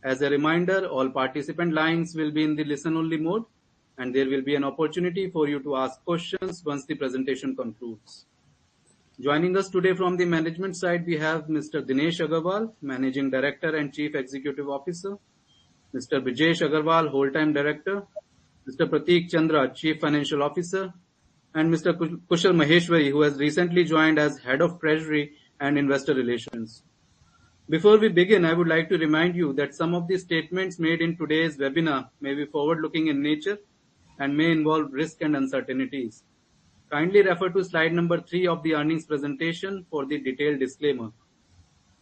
As a reminder, all participant lines will be in the listen-only mode, and there will be an opportunity for you to ask questions once the presentation concludes. Joining us today from the management side, we have Mr. Dinesh Agarwal, Managing Director and Chief Executive Officer, Mr. Brijesh Agarwal, Whole-Time Director, Mr. Prateek Chandra, Chief Financial Officer, and Mr. Kushal Maheshwari, who has recently joined as Head of Treasury and Investor Relations. Before we begin, I would like to remind you that some of the statements made in today's webinar may be forward-looking in nature and may involve risk and uncertainties. Kindly refer to slide number 3 of the earnings presentation for the detailed disclaimer.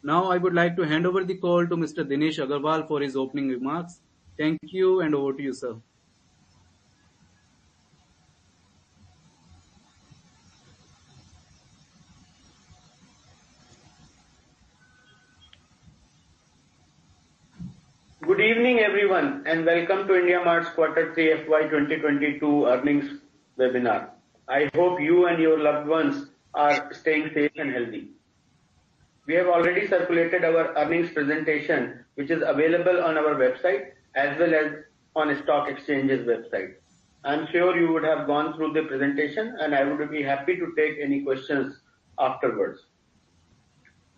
Now I would like to hand over the call to Mr. Dinesh Agarwal for his opening remarks. Thank you, and over to you, sir. Good evening, everyone, and welcome to IndiaMART's Q3 FY22 earnings webinar. I hope you and your loved ones are staying safe and healthy. We have already circulated our earnings presentation, which is available on our website as well as on stock exchanges website. I'm sure you would have gone through the presentation, and I would be happy to take any questions afterwards.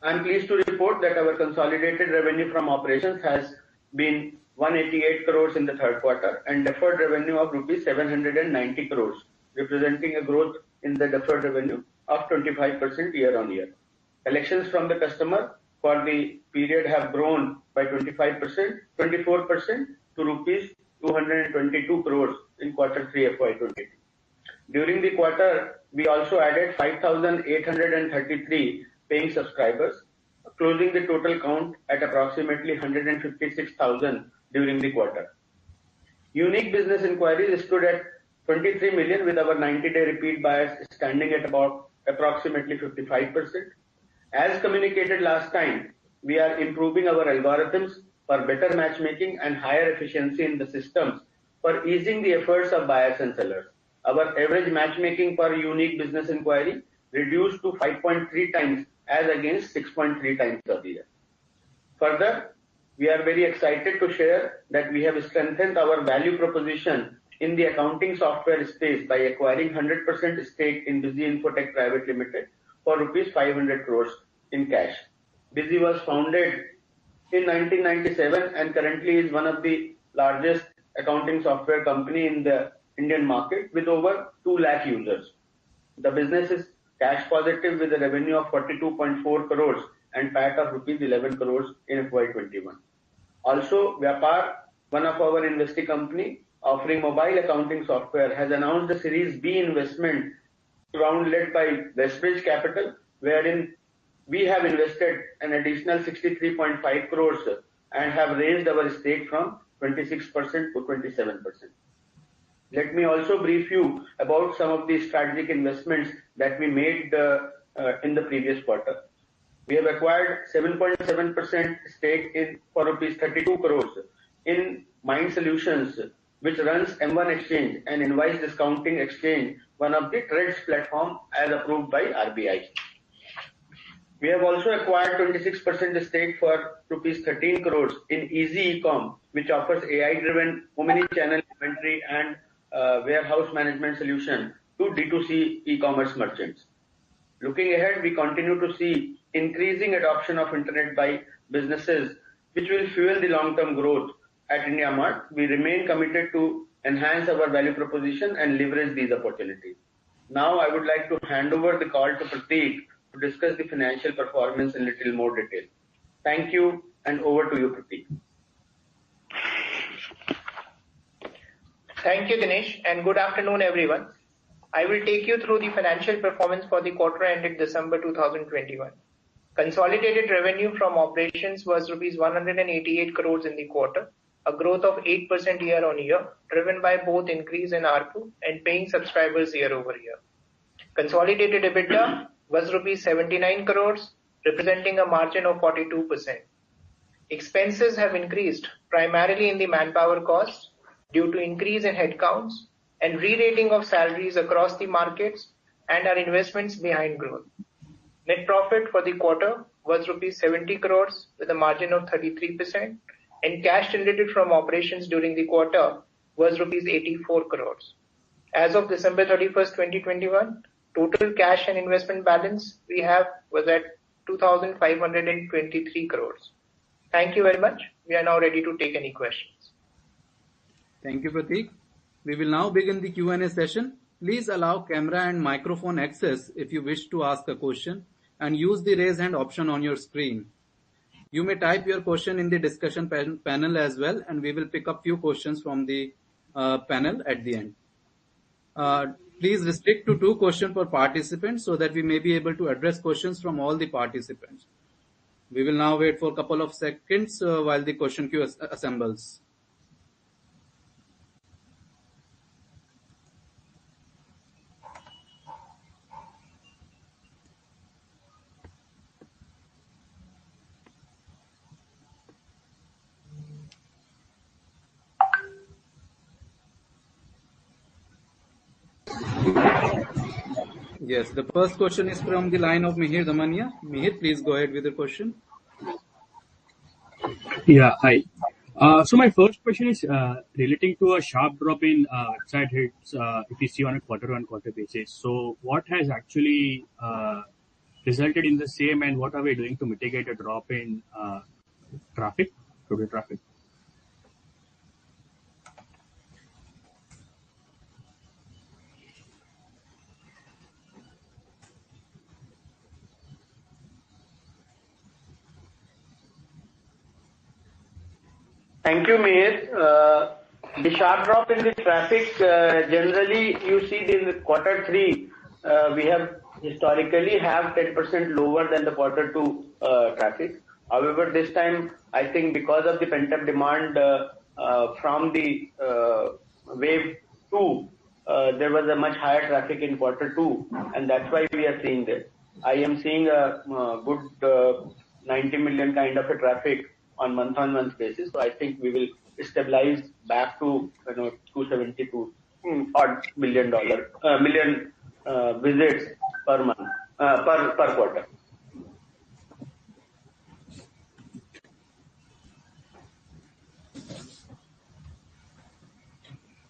I'm pleased to report that our consolidated revenue from operations has been 188 crores in the third quarter and deferred revenue of rupees 790 crores, representing a growth in the deferred revenue of 25% year-on-year. Collections from the customer for the period have grown by 24% to rupees 222 crores in Q3 FY22. During the quarter, we also added 5,833 paying subscribers, closing the total count at approximately 156,000 during the quarter. Unique business inquiries stood at 23 million, with our 90-day repeat buyers standing at about approximately 55%. As communicated last time, we are improving our algorithms for better matchmaking and higher efficiency in the systems for easing the efforts of buyers and sellers. Our average matchmaking per unique business inquiry reduced to 5.3 times as against 6.3 times earlier. Further, we are very excited to share that we have strengthened our value proposition in the accounting software space by acquiring 100% stake in Busy Infotech Private Limited for rupees 500 crores in cash. Busy was founded in 1997 and currently is one of the largest accounting software company in the Indian market with over 2 lakh users. The business is cash positive with a revenue of 42.4 crores and PAT of rupees 11 crores in FY21. Also, Vyapar, one of our investee company offering mobile accounting software, has announced the Series B investment round led by Westbridge Capital, wherein we have invested an additional 63.5 crores and have raised our stake from 26% to 27%. Let me also brief you about some of the strategic investments that we made in the previous quarter. We have acquired 7.7% stake for rupees 32 crores in Mind Solutions, which runs M1 Exchange and Invoice Discounting Exchange, one of the trades platform as approved by RBI. We have also acquired 26% stake for rupees 13 crores in Easy Ecom, which offers AI-driven omni-channel inventory and warehouse management solution to D2C e-commerce merchants. Looking ahead, we continue to see increasing adoption of internet by businesses, which will fuel the long-term growth. At IndiaMART, we remain committed to enhance our value proposition and leverage these opportunities. Now, I would like to hand over the call to Prateek to discuss the financial performance in little more detail. Thank you, and over to you, Prateek. Thank you, Dinesh, and good afternoon, everyone. I will take you through the financial performance for the quarter ended December 2021. Consolidated revenue from operations was rupees 188 crores in the quarter, a growth of 8% year-on-year, driven by both increase in ARPU and paying subscribers year-over-year. Consolidated EBITDA was rupees 79 crores, representing a margin of 42%. Expenses have increased primarily in the manpower costs due to increase in headcounts and re-rating of salaries across the markets and our investments behind growth. Net profit for the quarter was rupees 70 crores with a margin of 33%, and cash generated from operations during the quarter was rupees 84 crores. As of December 31st, 2021, total cash and investment balance we have was at 2,523 crores. Thank you very much. We are now ready to take any questions. Thank you, Prateek. We will now begin the Q&A session. Please allow camera and microphone access if you wish to ask a question and use the raise hand option on your screen. You may type your question in the discussion panel as well, and we will pick up few questions from the panel at the end. Please restrict to 2 questions per participant so that we may be able to address questions from all the participants. We will now wait for a couple of seconds while the question queue assembles. Yes, the first question is from the line of Mihir Damania. Mihir, please go ahead with your question. Yeah, hi. So my first question is relating to a sharp drop in website hits if you see on a quarter-on-quarter basis. So what has actually resulted in the same, and what are we doing to mitigate a drop in traffic, total traffic? Thank you, Mihir. The sharp drop in the traffic, generally you see in the quarter 3, we have historically have 10% lower than the quarter 2 traffic. However, this time, I think because of the pent-up demand from the wave 2, there was a much higher traffic in quarter 2, and that's why we are seeing this. I am seeing a good 90 million kind of a traffic on month-on-month basis. So I think we will stabilize back to 272 odd million visits per month, per quarter.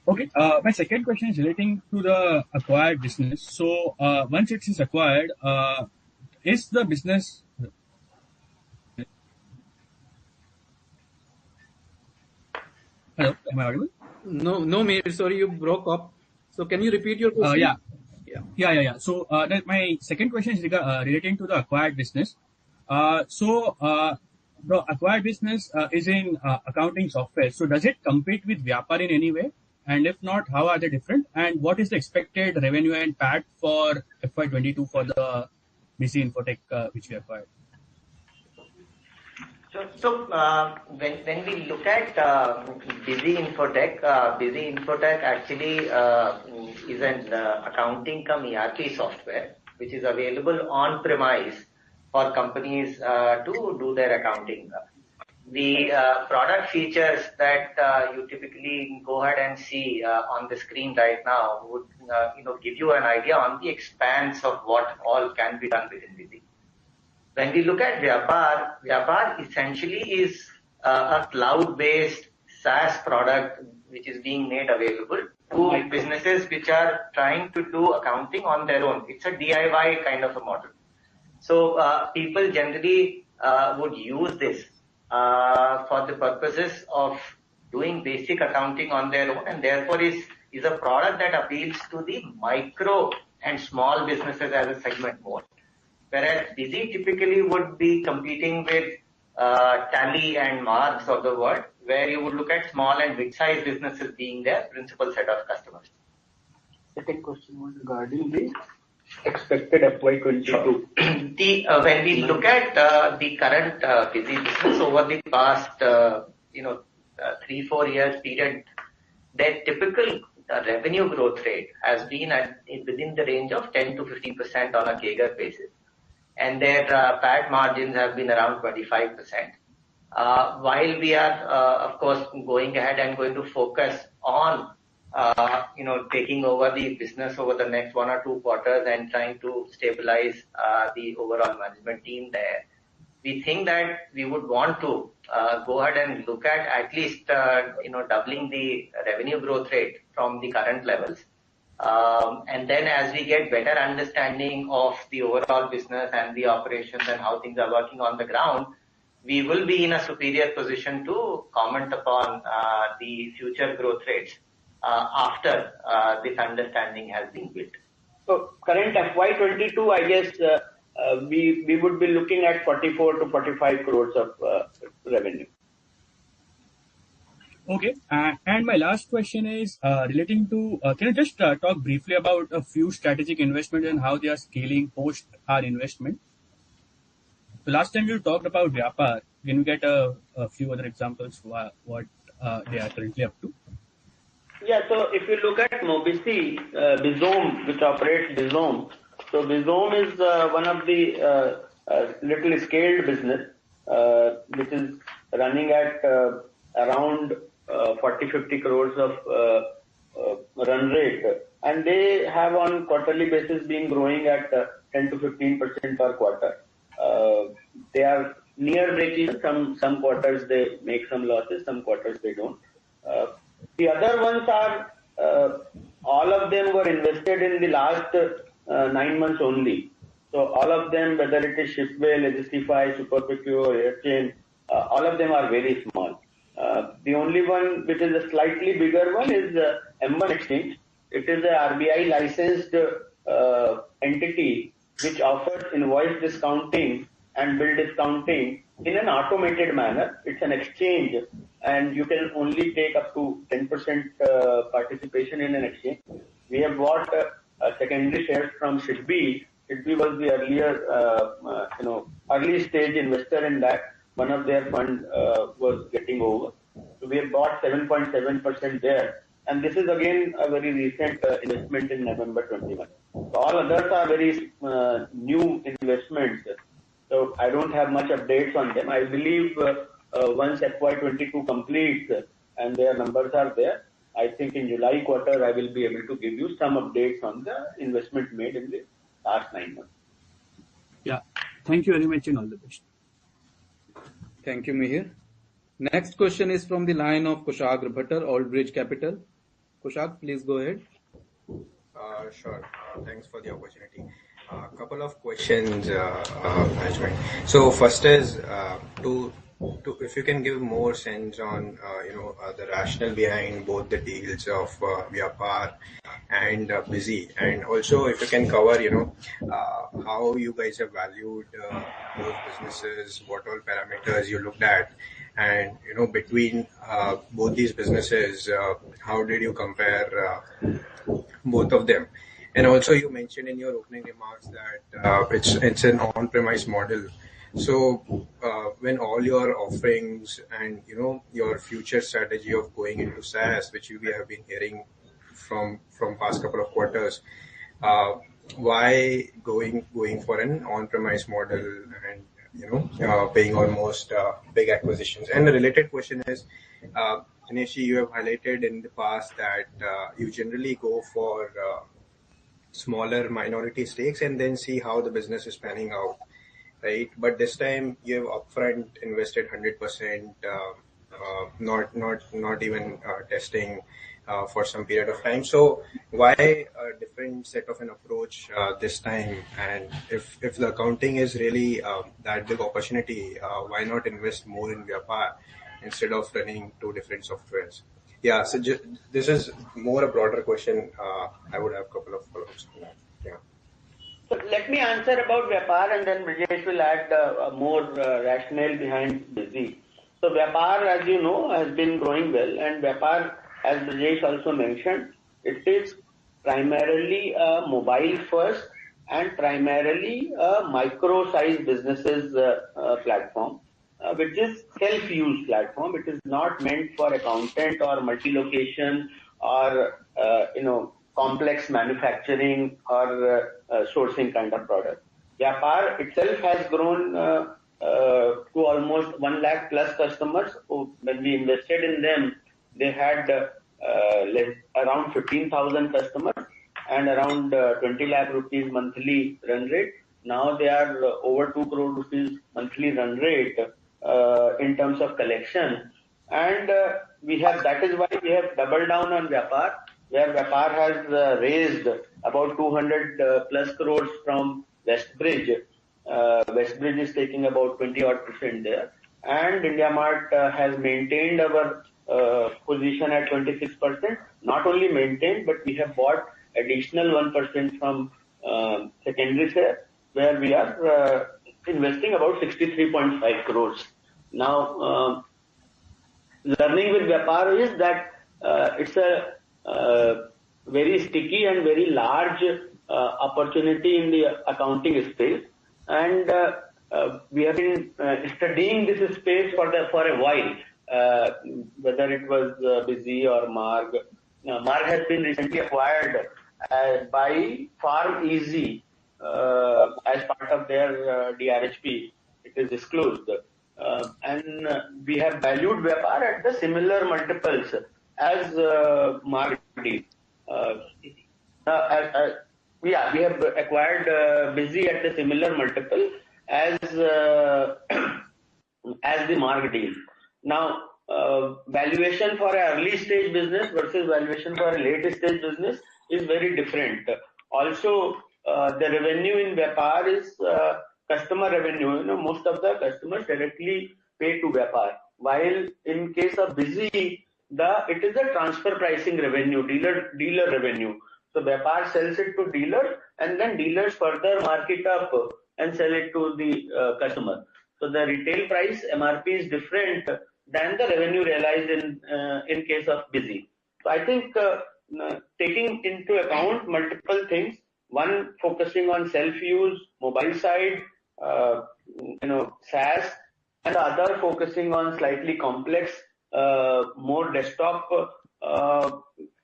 Okay. My second question is relating to the acquired business. So once it is acquired, is the business... Hello, am I audible? No, Mihir, sorry, you broke up. So can you repeat your question? Yeah. So my second question is relating to the acquired business. So the acquired business is in accounting software. So does it compete with Vyapar in any way? And if not, how are they different? And what is the expected revenue and PAT for FY22 for the Busy Infotech which we acquired? So when we look at Busy Infotech actually is an accounting cum ERP software which is available on premise for companies to do their accounting. The product features that you typically go ahead and see on the screen right now would give you an idea on the expanse of what all can be done within Busy. When we look at Vyapar essentially is a cloud-based SaaS product which is being made available to businesses which are trying to do accounting on their own. It's a DIY kind of a model. So people generally would use this for the purposes of doing basic accounting on their own, and therefore is a product that appeals to the micro and small businesses as a segment more. Whereas Busy typically would be competing with Tally and Marks of the world, where you would look at small and mid-sized businesses being their principal set of customers. Second question was regarding the expected FY22. When we look at the current Busy business over the past 3-4 years period, their typical revenue growth rate has been within the range of 10 to 15% on a CAGR basis. And their PAT margins have been around 25%. While we are, of course, going ahead and going to focus on, taking over the business over the next 1 or 2 quarters and trying to stabilize the overall management team there. we think that we would want to go ahead and look at least doubling the revenue growth rate from the current levels. And then as we get better understanding of the overall business and the operations and how things are working on the ground, we will be in a superior position to comment upon the future growth rates after this understanding has been built. So current FY22, I guess we would be looking at 44 to 45 crores of revenue. Okay. And my last question is relating to, can you just talk briefly about a few strategic investments and how they are scaling post our investment? So last time you talked about Vyapar. Can you get a few other examples what they are currently up to? Yeah, so if you look at Mobisy, Bizome, which operates Bizome. So Bizome is one of the little scaled business, which is running at around 40-50 crores of run rate. And they have on quarterly basis been growing at 10 to 15% per quarter. They are near breakeven. Some quarters they make some losses, some quarters they don't. The other ones are, all of them were invested in the last 9 months only. So all of them, whether it is Shipway, Logistify, SuperProcure, Airchain, all of them are very small. The only one which is a slightly bigger one is M1 Exchange. It is a RBI licensed entity which offers invoice discounting and bill discounting in an automated manner. It's an exchange and you can only take up to 10% participation in an exchange. We have bought secondary shares from Shipway. Shipway was the earlier, early stage investor in that. One of their fund was getting over. So we have bought 7.7% there. And this is again a very recent investment in November 21. So all others are very new investments. So I don't have much updates on them. I believe once FY22 completes and their numbers are there, I think in July quarter I will be able to give you some updates on the investment made in the last 9 months. Yeah. Thank you very much and all the best. Thank you, Mihir. Next question is from the line of Kushagra Bhattar, Old Bridge Capital. Kushag, please go ahead. Sure. Thanks for the opportunity. A couple of questions, management. So first is if you can give more sense on the rationale behind both the deals of Vyapar and Busy, and also if you can cover how you guys have valued those businesses, what all parameters you looked at, and between both these businesses, how did you compare both of them? And also you mentioned in your opening remarks that it's an on-premise model. So when all your offerings and your future strategy of going into SaaS, which we have been hearing from past couple of quarters, why going for an on-premise model and paying almost big acquisitions? And the related question is, Dinesh, you have highlighted in the past that you generally go for smaller minority stakes and then see how the business is panning out, right? But this time you have upfront invested 100%, not even testing for some period of time. So why a different set of an approach this time? And if the accounting is really that big opportunity, why not invest more in Vyapar instead of running two different softwares? Yeah, so this is more a broader question. I would have a couple of follow-ups on that. Yeah. So let me answer about Vyapar and then Brijesh will add more rationale behind Busy. So Vyapar, as you know, has been growing well, and Vyapar, as Brijesh also mentioned, it is primarily a mobile first and primarily a micro-sized businesses platform, which is self-use platform. It is not meant for accountant or multi-location or complex manufacturing or sourcing kind of product. Vyapar itself has grown to almost 1 lakh plus customers. When we invested in them, they had around 15,000 customers and around 20 lakh rupees monthly run rate. Now they are over 2 crore rupees monthly run rate in terms of collection. And that is why we have doubled down on Vyapar, where Vyapar has raised about 200 plus crores from Westbridge. Westbridge is taking about 20% there. And IndiaMART has maintained our position at 26%. Not only maintained, but we have bought additional 1% from secondary share, where we are investing about 63.5 crores. Now, learning with Vyapar is that it's a very sticky and very large opportunity in the accounting space, and we have been studying this space for a while, whether it was Busy or Marg. Marg has been recently acquired by Farm Easy as part of their DRHP. It is disclosed. And we have valued Vyapar at the similar multiples as Marg did. We have acquired Busy at the similar multiple as the Marg deal. Now, valuation for an early stage business versus valuation for a late stage business is very different. Also, the revenue in Vyapar is customer revenue. Most of the customers directly pay to Vyapar. While in case of Busy, it is a transfer pricing revenue, dealer revenue. So Vyapar sells it to dealers, and then dealers further mark it up and sell it to the customer. So the retail price MRP is different than the revenue realized in case of Busy. So I think taking into account multiple things, one focusing on self-use, mobile side, SaaS, and the other focusing on slightly complex, more desktop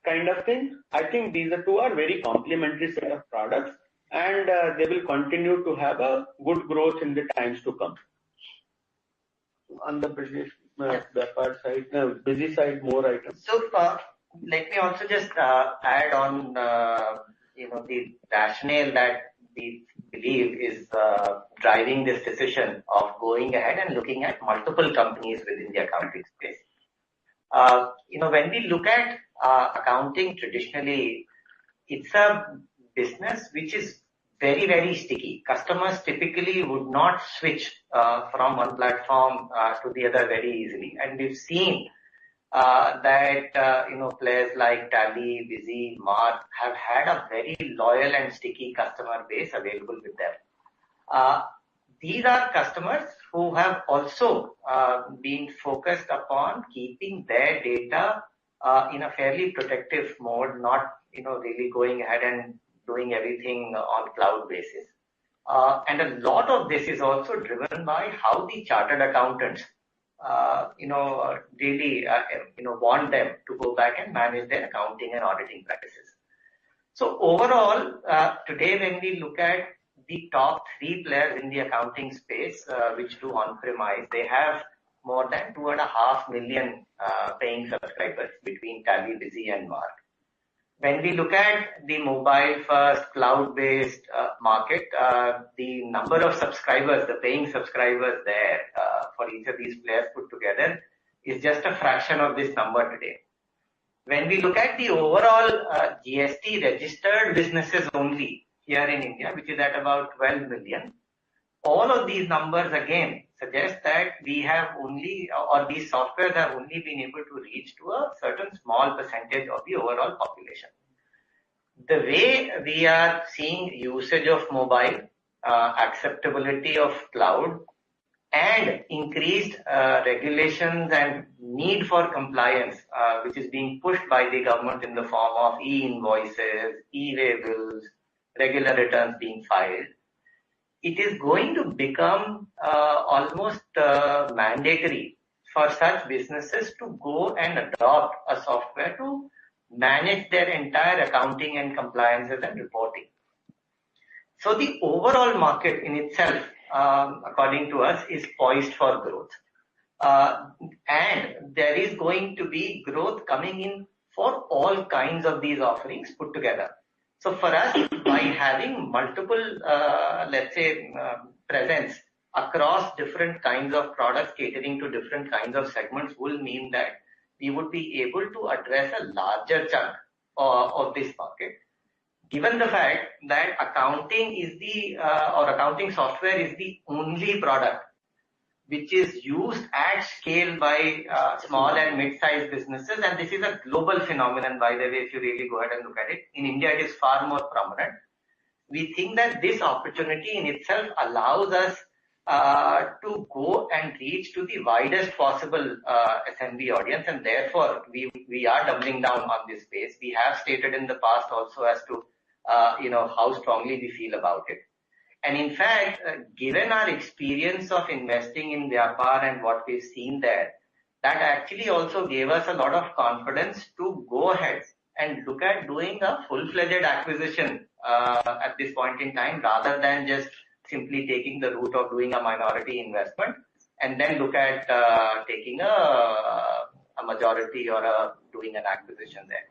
kind of thing. I think these two are very complementary set of products, and they will continue to have a good growth in the times to come. On the Vyapar side, Busy side, more items. So let me also just add on, the rationale that we believe is driving this decision of going ahead and looking at multiple companies within the accounting space. When we look at accounting traditionally, it's a business which is very, very sticky. Customers typically would not switch from one platform to the other very easily. And we've seen that players like Tally, Busy, Marg have had a very loyal and sticky customer base available with them. These are customers who have also been focused upon keeping their data in a fairly protective mode, not really going ahead and doing everything on cloud basis. And a lot of this is also driven by how the chartered accountants really want them to go back and manage their accounting and auditing practices. So overall, today when we look at the top 3 players in the accounting space, which do on-premise, they have more than 2.5 million paying subscribers between Tally, Busy and Marg. When we look at the mobile first cloud-based market, the number of subscribers, the paying subscribers there for each of these players put together is just a fraction of this number today. When we look at the overall GST registered businesses only here in India, which is at about 12 million, all of these numbers again suggest that we have only, or these softwares have only been able to reach to a certain small percentage of the overall population. The way we are seeing usage of mobile, acceptability of cloud, and increased regulations and need for compliance, which is being pushed by the government in the form of e-invoices, e-way bills, regular returns being filed, it is going to become almost mandatory for such businesses to go and adopt a software to manage their entire accounting and compliances and reporting. So the overall market in itself, according to us, is poised for growth. And there is going to be growth coming in for all kinds of these offerings put together. So for us, by having multiple, presence across different kinds of products catering to different kinds of segments will mean that we would be able to address a larger chunk of this market. Given the fact that accounting is accounting software is the only product which is used at scale by small and mid-sized businesses, and this is a global phenomenon, by the way, if you really go ahead and look at it. In India, it is far more prominent. We think that this opportunity in itself allows us to go and reach to the widest possible SMB audience, and therefore we are doubling down on this space. We have stated in the past also as to how strongly we feel about it. And in fact, given our experience of investing in Vyapar and what we've seen there, that actually also gave us a lot of confidence to go ahead and look at doing a full-fledged acquisition at this point in time, rather than just simply taking the route of doing a minority investment and then look at taking a majority or doing an acquisition there.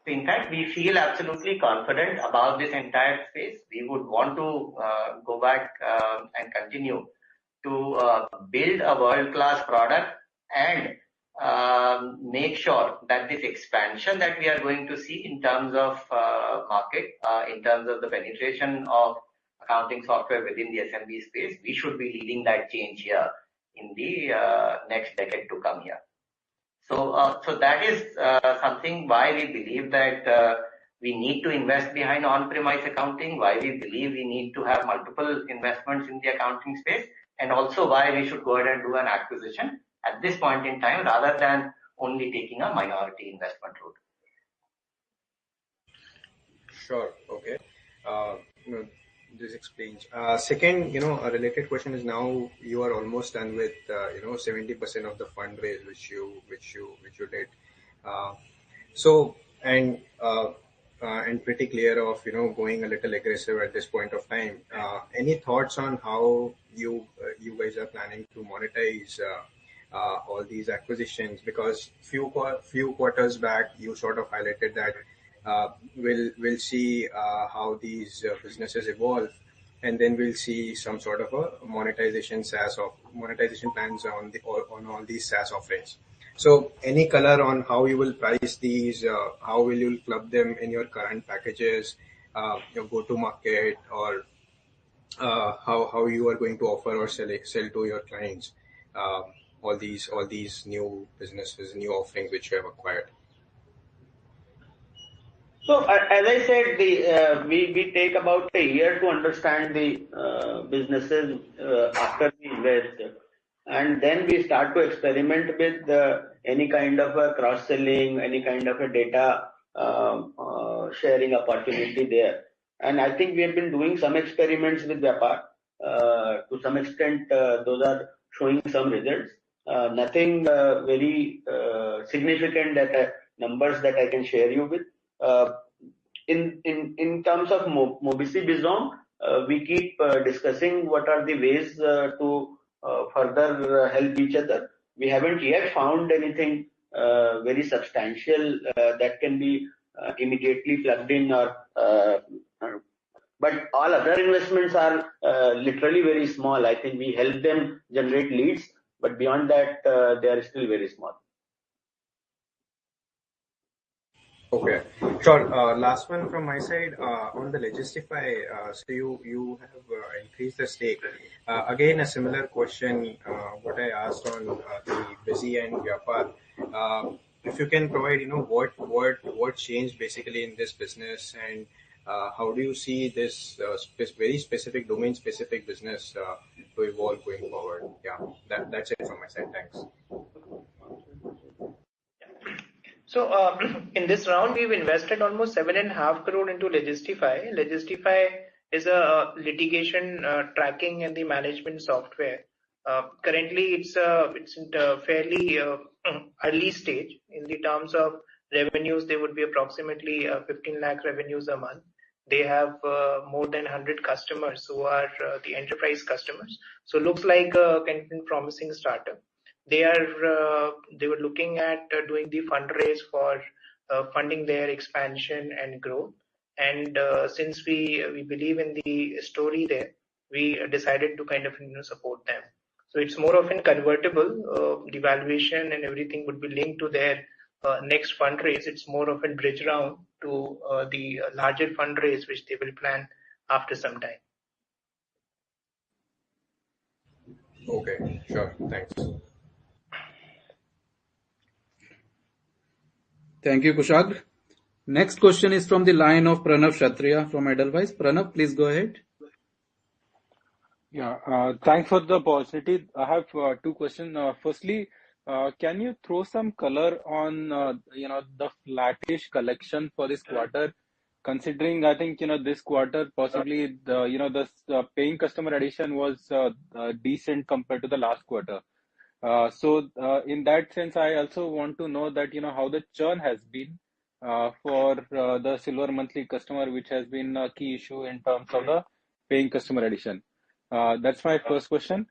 So in fact, we feel absolutely confident about this entire space. We would want to go back and continue to build a world-class product and make sure that this expansion that we are going to see in terms of market, in terms of the penetration of accounting software within the SMB space, we should be leading that change here in the next decade to come here. So that is something why we believe that we need to invest behind on-premise accounting, why we believe we need to have multiple investments in the accounting space, and also why we should go ahead and do an acquisition at this point in time rather than only taking a minority investment route. Sure. Okay. This explains. Second, a related question is, now you are almost done with 70% of the fundraise which you did. And pretty clear of going a little aggressive at this point of time. Any thoughts on how you guys are planning to monetize all these acquisitions? Because few quarters back you sort of highlighted that we'll see how these businesses evolve, and then we'll see some sort of a monetization plans on all these SaaS offerings. So any color on how you will price these, how will you club them in your current packages, your go-to market, or how you are going to offer or sell to your clients all these new businesses, new offerings which you have acquired? So as I said, we take about a year to understand the businesses after we invest, and then we start to experiment with any kind of a cross-selling, any kind of a data sharing opportunity there. And I think we have been doing some experiments with Vyapar. To some extent, those are showing some results. Nothing very significant numbers that I can share you with. In terms of Mobisy Bizom, we keep discussing what are the ways to further help each other. We haven't yet found anything very substantial that can be immediately plugged in, but all other investments are literally very small. I think we help them generate leads, but beyond that, they are still very small. Okay, sure. Last one from my side on the Logistify. So you have increased the stake. Again, a similar question what I asked on the Busy and Vyapar. If you can provide, what changed basically in this business, and how do you see this very specific domain specific business to evolve going forward? Yeah, that's it from my side. Thanks. So in this round, we've invested almost 7.5 crore into Logistify. Logistify is a litigation tracking and the management software. Currently, it's in a fairly early stage. In the terms of revenues, they would be approximately 15 lakh revenues a month. They have more than 100 customers who are the enterprise customers. So looks like a kind of promising startup. They were looking at doing the fundraise for funding their expansion and growth. And since we believe in the story there, we decided to kind of support them. So it's more of a convertible. The valuation and everything would be linked to their next fundraise. It's more of a bridge round to the larger fundraise which they will plan after some time. Okay, sure. Thanks. Thank you, Kushagra. Next question is from the line of Pranav Kshatriya from Edelweiss. Pranav, please go ahead. Yeah, thanks for the opportunity. I have two questions. Firstly, can you throw some color on the flattish collection for this quarter? Considering, I think this quarter possibly the paying customer addition was decent compared to the last quarter. So in that sense, I also want to know that how the churn has been for the silver monthly customer, which has been a key issue in terms of the paying customer addition. That's my first question.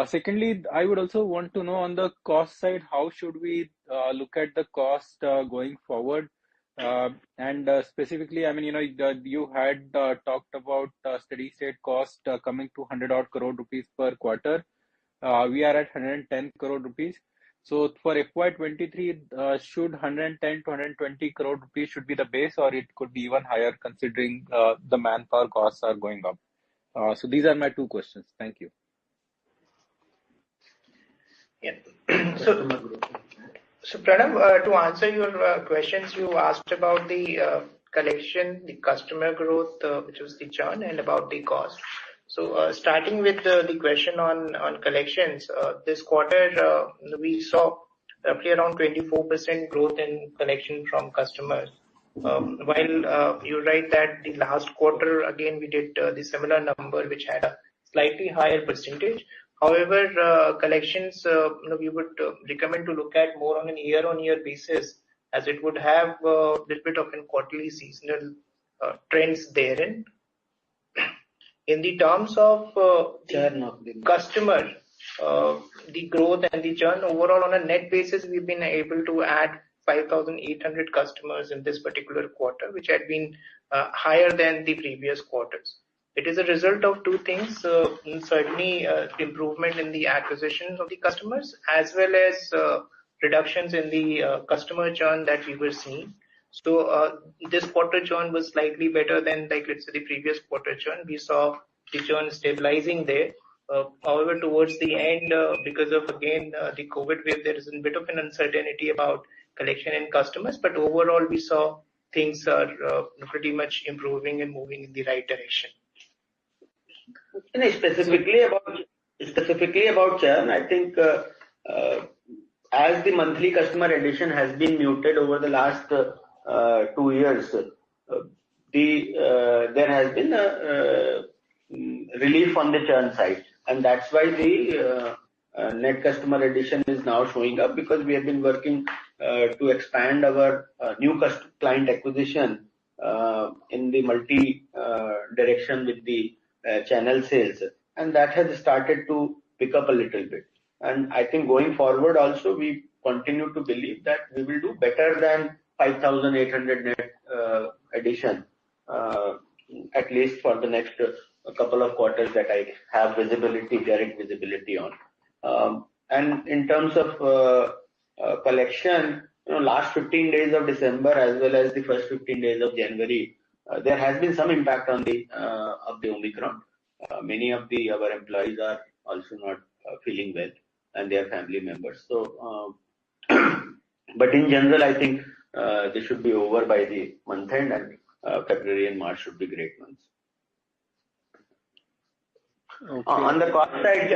Secondly, I would also want to know on the cost side, how should we look at the cost going forward? And specifically, I mean, you had talked about steady state cost coming to 100 odd crore rupees per quarter. We are at 110 crore rupees. So for FY23, should 110 to 120 crore rupees should be the base, or it could be even higher considering the manpower costs are going up. So these are my two questions. Thank you. Yeah. So Pranav, to answer your questions, you asked about the collection, the customer growth, which was the churn, and about the cost. So starting with the question on collections, this quarter we saw roughly around 24% growth in collection from customers. While you're right that the last quarter again we did the similar number, which had a slightly higher percentage. However, collections we would recommend to look at more on an year-on-year basis, as it would have a little bit of a quarterly seasonal trends therein. In the terms of the customer, the growth and the churn overall on a net basis, we've been able to add 5,800 customers in this particular quarter, which had been higher than the previous quarters. It is a result of two things, certainly improvement in the acquisition of the customers, as well as reductions in the customer churn that we were seeing. So this quarter churn was slightly better than, like, let's say, the previous quarter churn. We saw the churn stabilizing there. However, towards the end, because of, again, the COVID wave, there is a bit of an uncertainty about collection and customers, but overall we saw things are pretty much improving and moving in the right direction. Specifically about churn, I think as the monthly customer addition has been muted over the last 2 years, there has been a relief on the churn side, and that's why the net customer addition is now showing up, because we have been working to expand our new client acquisition in the multi direction with the channel sales, and that has started to pick up a little bit. And I think going forward also we continue to believe that we will do better than 5,800 net addition, at least for the next couple of quarters that I have direct visibility on. And in terms of collection, last 15 days of December as well as the first 15 days of January, there has been some impact on the of the Omicron. Many of our employees are also not feeling well, and their family members. So, but in general, I think this should be over by the month end, and February and March should be great months. Okay. On the cost side,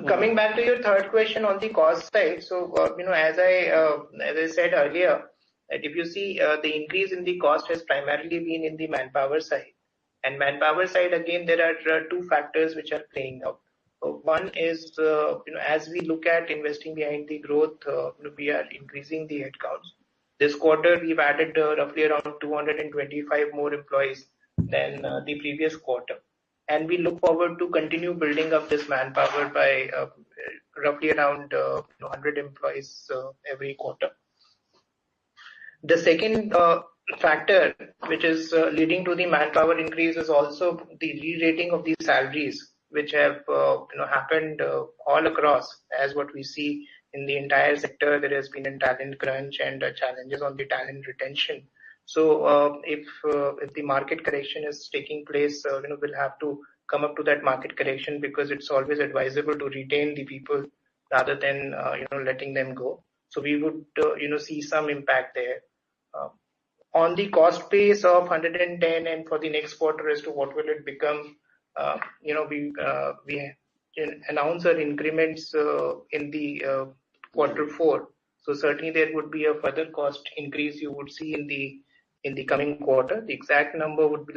coming back to your third question on the cost side, so as I said earlier, that if you see the increase in the cost has primarily been in the manpower side, and manpower side again there are two factors which are playing out. One is as we look at investing behind the growth, we are increasing the headcounts. This quarter we've added roughly around 225 more employees than the previous quarter. And we look forward to continue building up this manpower by roughly around 100 employees every quarter. The second factor which is leading to the manpower increase is also the re-rating of these salaries, which have happened all across. As what we see in the entire sector, there has been a talent crunch and challenges on the talent retention. So if the market correction is taking place, we'll have to come up to that market correction, because it's always advisable to retain the people rather than letting them go. So we would see some impact there. On the cost base of 110, and for the next quarter as to what will it become, we announce our increments in the quarter 4. So certainly there would be a further cost increase you would see in the coming quarter. The exact number would be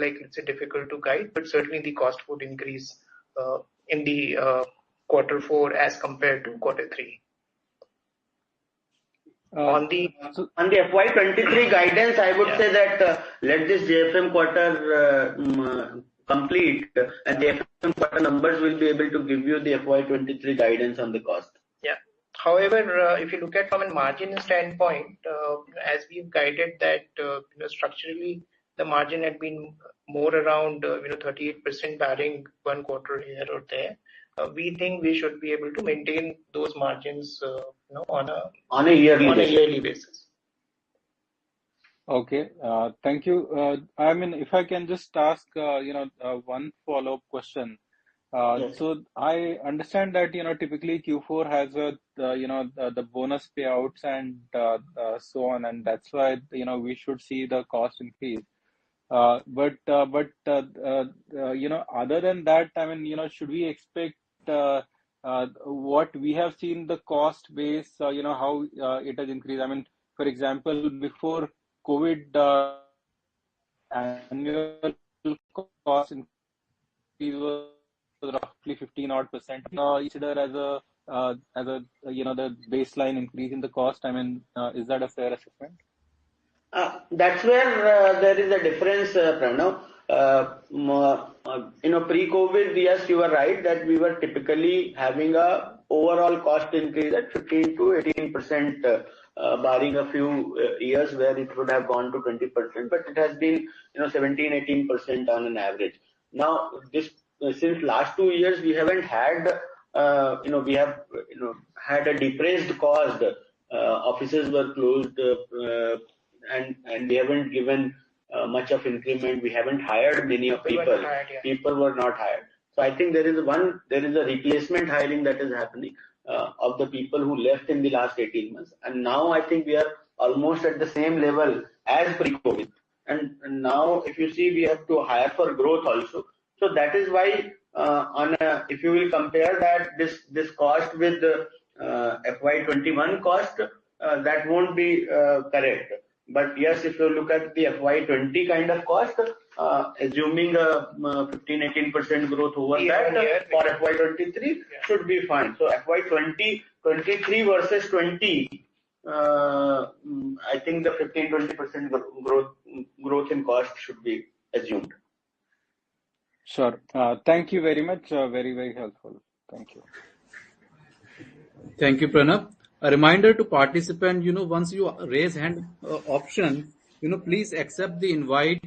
difficult to guide, but certainly the cost would increase in the quarter 4 as compared to quarter 3. On the FY23 guidance, I would say that let this JFM quarter complete, and the JFM quarter numbers will be able to give you the FY23 guidance on the cost. Yeah. However, if you look at from a margin standpoint, as we've guided that structurally the margin had been more around 38%, barring one quarter here or there. We think we should be able to maintain those margins on a yearly basis. Okay, thank you. I mean, if I can just ask, one follow-up question. Yes. So I understand that typically Q4 has the bonus payouts and so on, and that's why we should see the cost increase. But other than that, I mean, should we expect what we have seen the cost base, how it has increased? I mean, for example, before COVID, annual cost increase was roughly 15-odd%. Consider as a the baseline increase in the cost. I mean, is that a fair assessment? That's where there is a difference, Pranav. Pre-COVID, yes, you are right that we were typically having a overall cost increase at 15 to 18%, barring a few years where it would have gone to 20%, but it has been 17-18% on an average. Now, since last 2 years, we haven't had we have had a depressed cost. Offices were closed, and we haven't given much of increment. We haven't hired many of people. People were not hired. So I think there is a replacement hiring that is happening of the people who left in the last 18 months. And now I think we are almost at the same level as pre-COVID. And now if you see, we have to hire for growth also. So that is why if you will compare that this cost with the FY21 cost, that won't be correct. But yes, if you look at the FY20 kind of cost, assuming a 15-18% growth over that for FY23 should be fine. So FY23 versus 20, I think the 15-20% growth in cost should be assumed. Sure. Thank you very much. Very, very helpful. Thank you. Thank you, Pranav. A reminder to participant, once you raise hand option, please accept the invite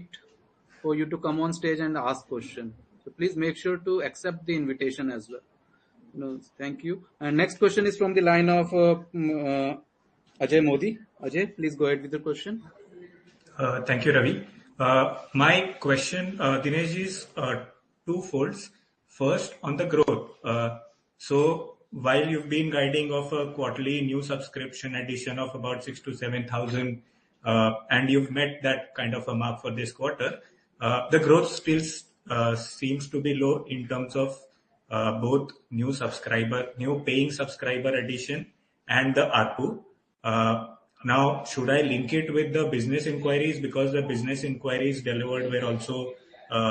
for you to come on stage and ask question. So please make sure to accept the invitation as well. Thank you. And next question is from the line of Ajay Modi. Ajay, please go ahead with the question. Thank you, Ravi. My question, Dinesh, is twofold. First, on the growth. So while you've been guiding of a quarterly new subscription addition of about 6,000 to 7,000, and you've met that kind of a mark for this quarter, the growth still seems to be low in terms of both new paying subscriber addition and the ARPU. Now, should I link it with the business inquiries, because the business inquiries delivered were also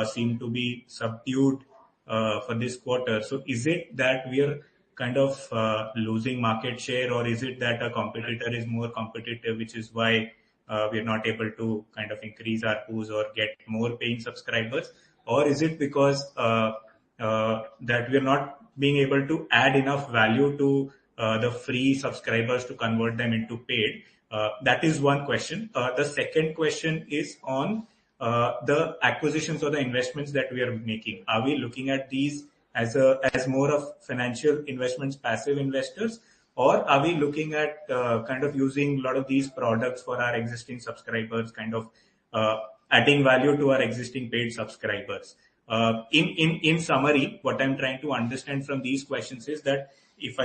seem to be subdued for this quarter? So is it that we are kind of losing market share, or is it that a competitor is more competitive, which is why we are not able to kind of increase our ARPUs or get more paying subscribers? Or is it because that we are not being able to add enough value to the free subscribers to convert them into paid? That is one question. The second question is on the acquisitions or the investments that we are making. Are we looking at these as more of financial investments, passive investors, or are we looking at kind of using a lot of these products for our existing subscribers, kind of adding value to our existing paid subscribers? In summary, what I'm trying to understand from these questions is that if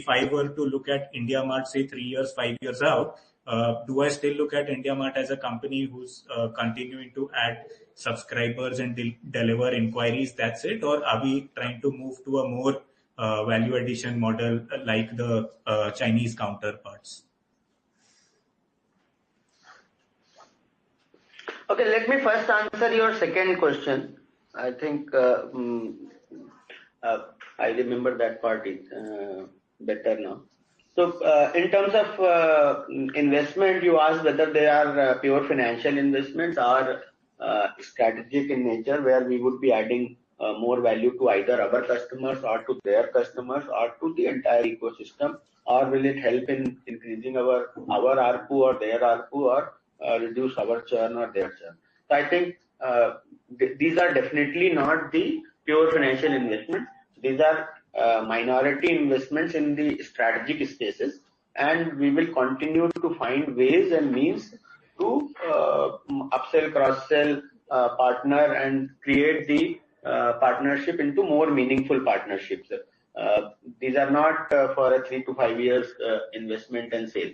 I were to look at IndiaMART, say 3 years, 5 years out, do I still look at IndiaMART as a company who's continuing to add subscribers and deliver inquiries? That's it, or are we trying to move to a more value addition model like the Chinese counterparts? Okay, let me first answer your second question. I think I remember that part better now. So, in terms of investment, you asked whether they are pure financial investments or strategic in nature, where we would be adding more value to either our customers or to their customers or to the entire ecosystem, or will it help in increasing our ARPU or their ARPU, or reduce our churn or their churn. So I think these are definitely not the pure financial investments. These are minority investments in the strategic spaces, and we will continue to find ways and means to upsell, cross-sell, partner, and create the partnership into more meaningful partnerships. These are not for a 3 to 5 years investment and sale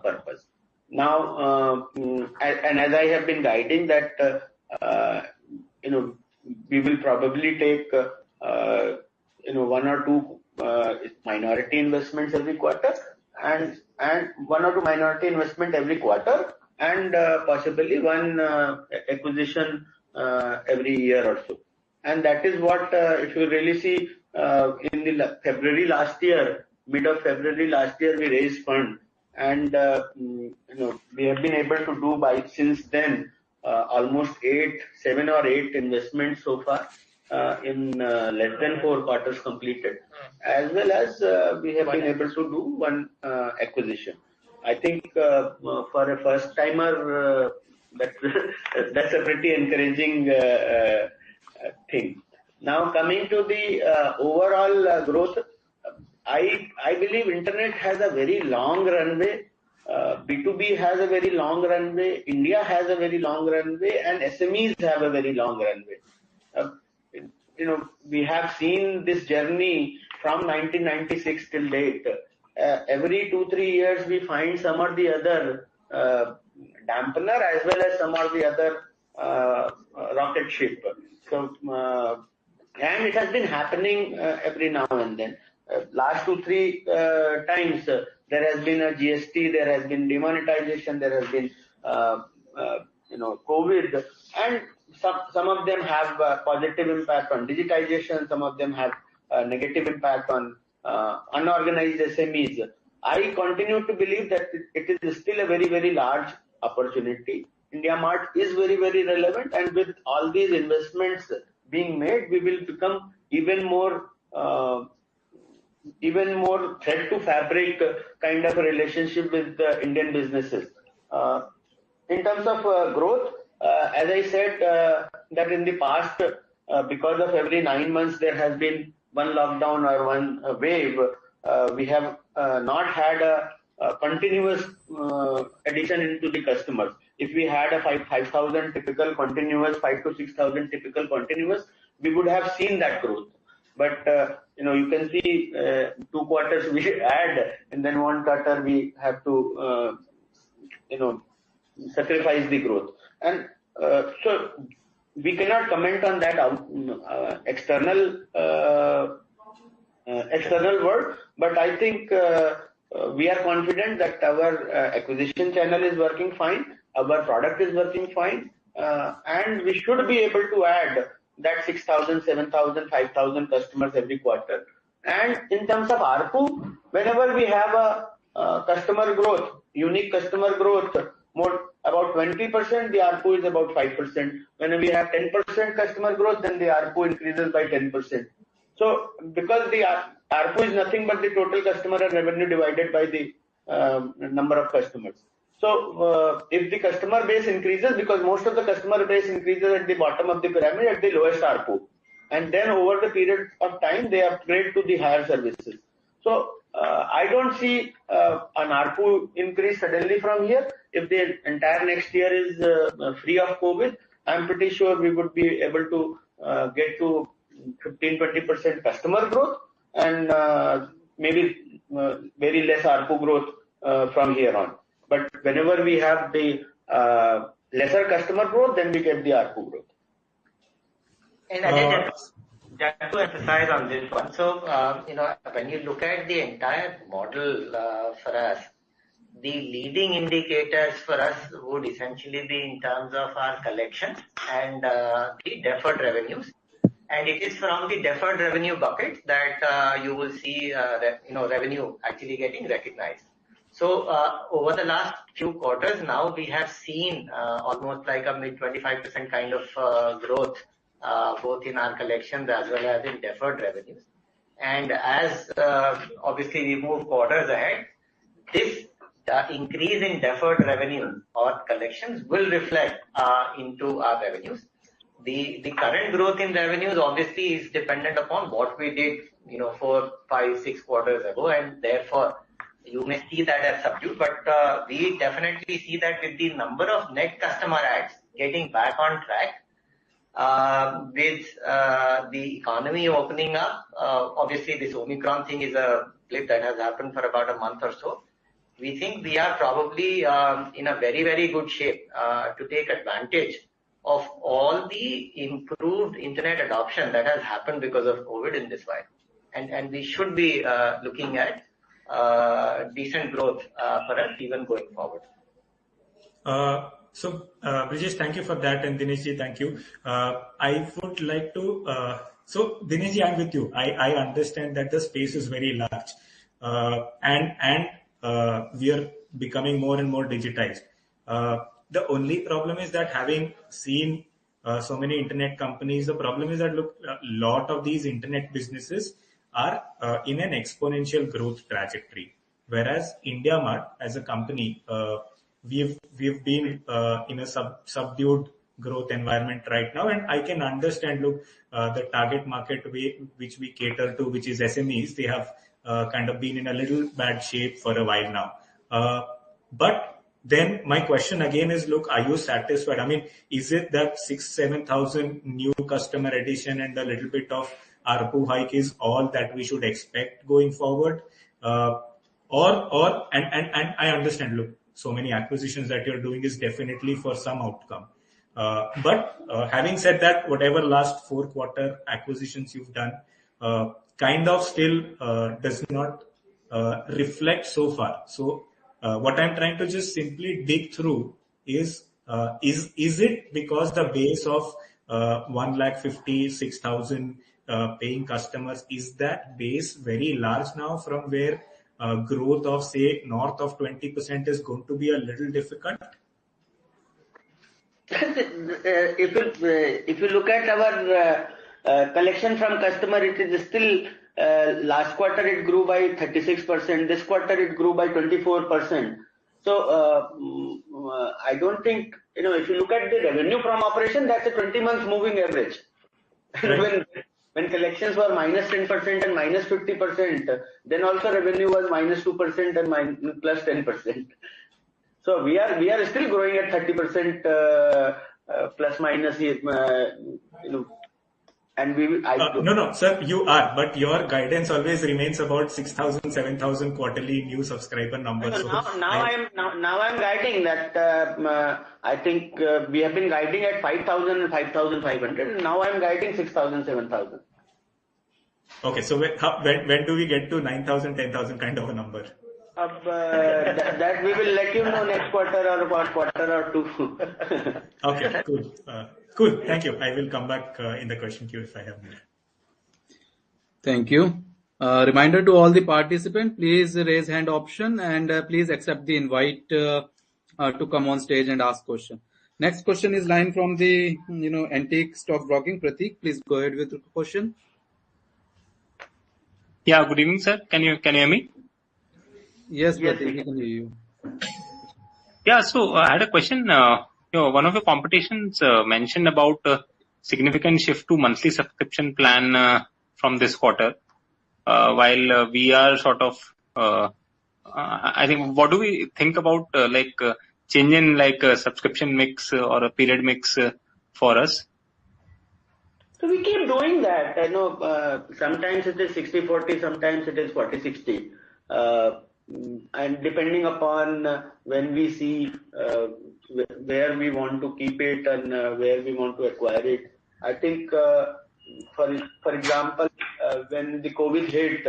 purpose. Now, and as I have been guiding that, we will probably take, 1 or 2 minority investments every quarter, and 1 or 2 minority investment every quarter, and possibly 1 acquisition every year or so. And that is what, if you really see, in the February last year, mid of February last year, we raised fund, and we have been able to do since then almost 7 or 8 investments so far in less than 4 quarters completed, as well as we have been able to do 1 acquisition. I think for a first timer, that's a pretty encouraging thing. Now, coming to the overall growth, I believe internet has a very long runway. B2B has a very long runway. India has a very long runway, and SMEs have a very long runway. We have seen this journey from 1996 till date. Every 2-3 years, we find some or the other dampener, as well as some or the other rocket ship. So, and it has been happening every now and then. Last 2-3 times, there has been a GST, there has been demonetization, there has been COVID, and some of them have a positive impact on digitization, some of them have a negative impact on unorganized SMEs. I continue to believe that it is still a very, very large opportunity. IndiaMART is very, very relevant, and with all these investments being made, we will become even more thread to fabric kind of a relationship with the Indian businesses. In terms of growth, as I said, that in the past, because of every 9 months there has been 1 lockdown or 1 wave, we have not had a continuous addition into the customers. If we had a 5,000 typical continuous, 5,000 to 6,000 typical continuous, we would have seen that growth. But you can see 2 quarters we add, and then 1 quarter we have to sacrifice the growth. And so we cannot comment on that external world, but I think we are confident that our acquisition channel is working fine, our product is working fine, and we should be able to add that 6,000, 7,000, 5,000 customers every quarter. And in terms of ARPU, whenever we have a customer growth, unique customer growth, about 20%, the ARPU is about 5%. When we have 10% customer growth, then the ARPU increases by 10%. So, because the ARPU is nothing but the total customer and revenue divided by the number of customers. So if the customer base increases, because most of the customer base increases at the bottom of the pyramid at the lowest ARPU, and then over the period of time they upgrade to the higher services. So I don't see an ARPU increase suddenly from here. If the entire next year is free of COVID, I'm pretty sure we would be able to get to 15-20% customer growth and maybe very less ARPU growth from here on. But whenever we have the lesser customer growth, then we get the ARPU growth. And I just to emphasize on this one. So, when you look at the entire model for us, the leading indicators for us would essentially be in terms of our collections and the deferred revenues. And it is from the deferred revenue bucket that you will see revenue actually getting recognized. So over the last few quarters now, we have seen almost like a mid 25% kind of growth, both in our collections as well as in deferred revenues. And as obviously we move quarters ahead, this increase in deferred revenue or collections will reflect into our revenues. The current growth in revenues obviously is dependent upon what we did, 4, 5, 6 quarters ago, and therefore you may see that as subdued, but we definitely see that with the number of net customer adds getting back on track, with the economy opening up. Obviously this Omicron thing is a blip that has happened for about a month or so. We think we are probably in a very, very good shape to take advantage of all the improved internet adoption that has happened because of COVID in this while. And we should be looking at decent growth for us even going forward. So, Brijesh, thank you for that, and Dineshji, thank you. I would like to, so Dineshji, I'm with you. I understand that the space is very large, and we are becoming more and more digitized. The only problem is that having seen so many internet companies, the problem is that look, a lot of these internet businesses are in an exponential growth trajectory, whereas IndiaMART as a company, we've been in a subdued growth environment right now, and I can understand. Look, the target market which we cater to, which is SMEs, they have kind of been in a little bad shape for a while now. But then my question again is, look, are you satisfied? I mean, is it that 6,000-7,000 new customer addition and a little bit of ARPU hike is all that we should expect going forward? And I understand, look, so many acquisitions that you're doing is definitely for some outcome. But having said that, whatever last 4 quarter acquisitions you've done, kind of still does not reflect so far. So what I'm trying to just simply dig through is it because the base of 156,000 paying customers, is that base very large now from where growth of say north of 20% is going to be a little difficult? If you look at our collection from customer, it is still last quarter it grew by 36%. This quarter it grew by 24%. So I don't think, if you look at the revenue from operation, that's a 20 months moving average. Right. When collections were minus 10% and minus 50%, then also revenue was minus 2% and plus 10%. So we are still growing at 30% plus minus, and no, sir, you are, but your guidance always remains about 6,000, 7,000 quarterly new subscriber numbers. Now I'm guiding that. I think we have been guiding at 5,000 and 5,500, and now I'm guiding 6,000, 7,000. Okay, so when do we get to 9,000, 10,000 kind of a number? That we will let you know next quarter or quarter or two. Okay, cool. Cool. Thank you. I will come back in the question queue if I have more. Thank you. Reminder to all the participants, please raise hand option and please accept the invite to come on stage and ask question. Next question is line from the Antique Stock Broking. Pratik, please go ahead with the question. Yeah, good evening, sir. Can you hear me? Yes, Yes, Pratik, we can hear you. Yeah, so I had a question. One of your competitions mentioned about significant shift to monthly subscription plan from this quarter, while we are sort of, I think, what do we think about change in subscription mix or a period mix for us? So we keep doing that. I know sometimes it is 60-40, sometimes it is 40-60. And depending upon when we see where we want to keep it and where we want to acquire it. I think, for example, when the COVID hit,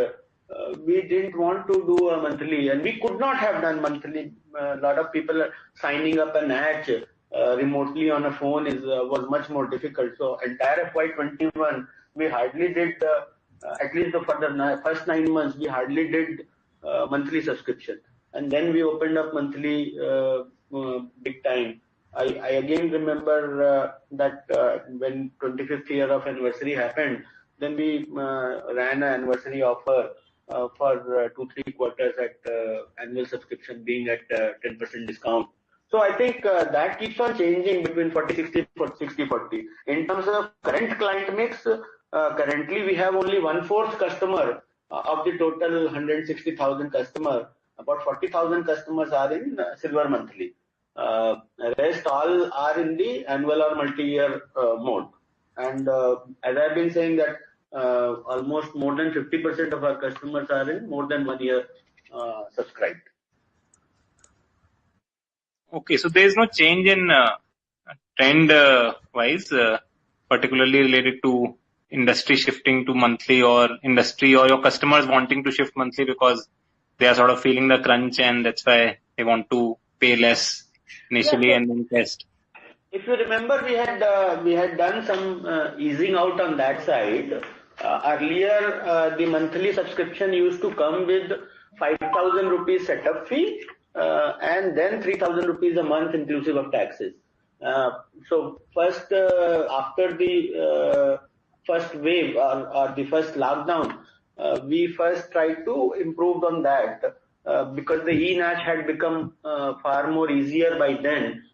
we didn't want to do a monthly, and we could not have done monthly. A lot of people are signing up an ad remotely on a phone was much more difficult. So entire FY21, we hardly did, at least for the first 9 months, we hardly did monthly subscription. And then we opened up monthly big time. I again remember that when 25th year of anniversary happened, then we ran an anniversary offer for 2-3 quarters at annual subscription being at 10% discount. So I think that keeps on changing between 40-60, 60-40. In terms of current client mix, currently we have only 1/4 customer of the total 160,000 customer. About 40,000 customers are in silver monthly. Rest all are in the annual or multi-year mode. And as I've been saying that almost more than 50% of our customers are in more than 1 year subscribed. Okay, so there is no change in trend wise, particularly related to industry shifting to monthly or industry or your customers wanting to shift monthly because they are sort of feeling the crunch and that's why they want to pay less initially and then test. If you remember, we had done some easing out on that side. Earlier, the monthly subscription used to come with 5,000 rupees setup fee and then 3,000 rupees a month inclusive of taxes. So first, after the first wave or the first lockdown, we first tried to improve on that because the e-NACH had become far more easier by then.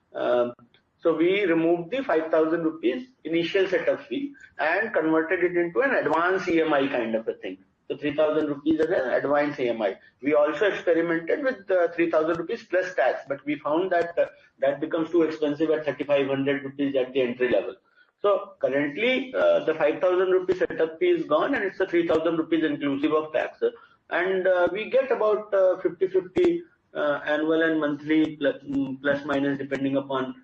So we removed the 5,000 rupees initial setup fee and converted it into an advance EMI kind of a thing. So 3,000 rupees as an advance EMI. We also experimented with 3,000 rupees plus tax, but we found that that becomes too expensive at 3,500 rupees at the entry level. So currently the 5,000 rupees setup fee is gone and it's a 3,000 rupees inclusive of tax. And we get about 50-50 annual and monthly plus minus depending upon